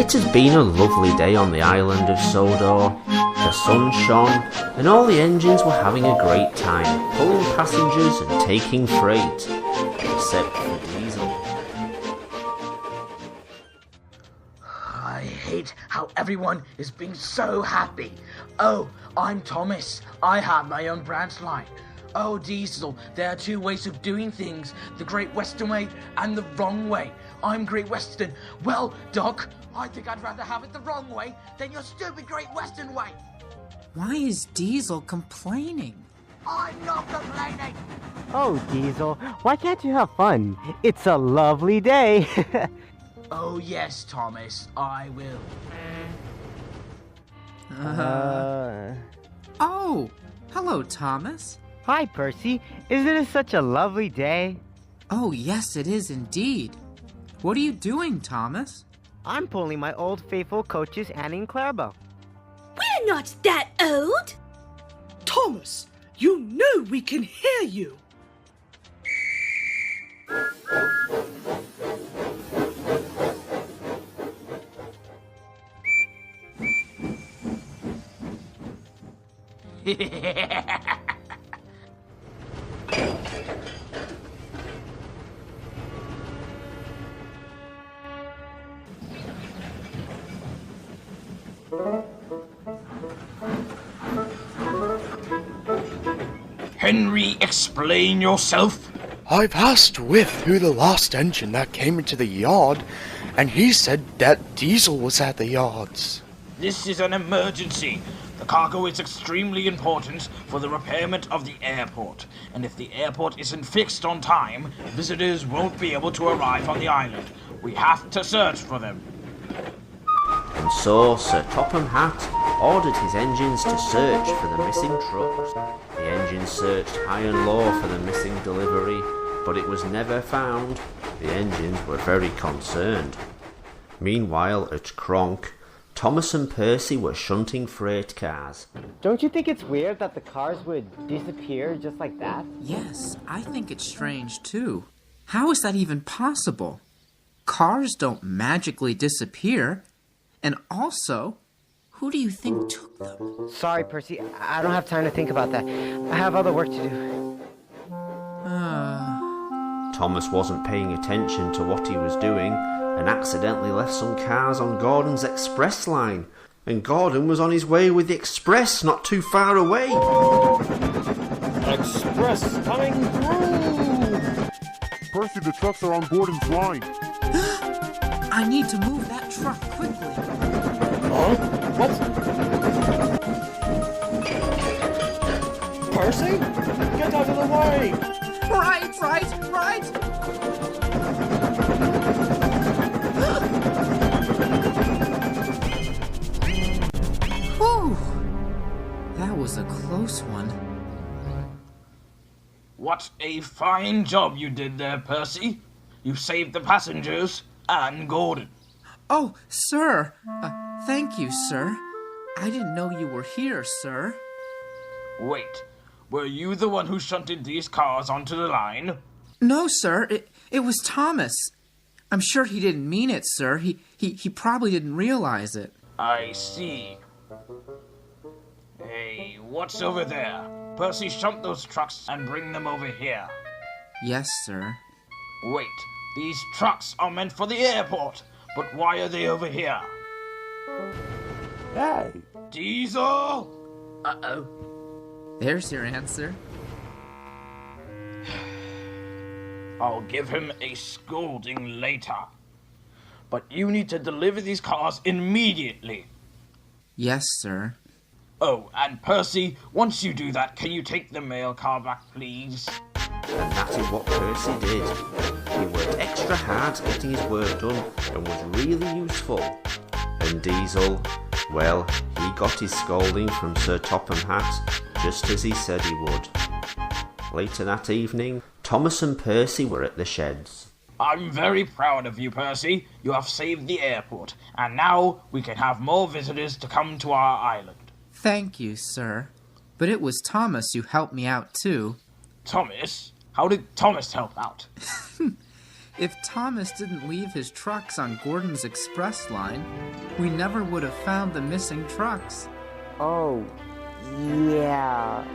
It had been a lovely day on the island of Sodor. The sun shone, and all the engines were having a great time, pulling passengers and taking freight, except for Diesel. I hate how everyone is being so happy. Oh, I'm Thomas. I have my own branch line. Oh, Diesel, there are two ways of doing things, the Great Western Way and the wrong way. I'm Great Western. Well, Doc, I think I'd rather have it the wrong way than your stupid Great Western Way. Why is Diesel complaining? I'm not complaining. Oh, Diesel, why can't you have fun? It's a lovely day. Oh, yes, Thomas, I will. Oh, hello, Thomas. Hi, Percy. Isn't it such a lovely day? Oh, yes, it is indeed. What are you doing, Thomas? I'm pulling my old faithful coaches, Annie and Clarabelle. We're not that old. Thomas, you know we can hear you. Henry, explain yourself. I've asked With who the last engine that came into the yard, and he said that Diesel was at the yards. This is an emergency. The cargo is extremely important for the repairment of the airport, and if the airport isn't fixed on time, visitors won't be able to arrive on the island. We have to search for them. And so Sir Topham Hatt ordered his engines to search for the missing trucks. The engines searched high and low for the missing delivery, but it was never found. The engines were very concerned. Meanwhile, at Kronk, Thomas and Percy were shunting freight cars. Don't you think it's weird that the cars would disappear just like that? Yes, I think it's strange too. How is that even possible? Cars don't magically disappear. And also, who do you think took them? Sorry, Percy. I don't have time to think about that. I have other work to do. Thomas wasn't paying attention to what he was doing and accidentally left some cars on Gordon's express line. And Gordon was on his way with the express not too far away. Express coming through! Percy, the trucks are on Gordon's line. I need to move that truck quickly. Huh? What? Percy? Get out of the way! Right! Whew! That was a close one. What a fine job you did there, Percy. You saved the passengers and Gordon. Oh, sir! Thank you, sir. I didn't know you were here, sir. Wait, were you the one who shunted these cars onto the line? No, sir. It was Thomas. I'm sure he didn't mean it, sir. He probably didn't realize it. I see. Hey, what's over there? Percy, shunt those trucks and bring them over here. Yes, sir. Wait, these trucks are meant for the airport, but why are they over here? Hey! Diesel! Uh-oh. There's your answer. I'll give him a scolding later. But you need to deliver these cars immediately. Yes, sir. Oh, and Percy, once you do that, can you take the mail car back, please? And that is what Percy did. He worked extra hard getting his work done and was really useful. And Diesel, well, he got his scolding from Sir Topham Hatt, just as he said he would. Later that evening, Thomas and Percy were at the sheds. I'm very proud of you, Percy. You have saved the airport, and now we can have more visitors to come to our island. Thank you, sir. But it was Thomas who helped me out, too. Thomas? How did Thomas help out? If Thomas didn't leave his trucks on Gordon's express line, we never would have found the missing trucks. Oh, yeah.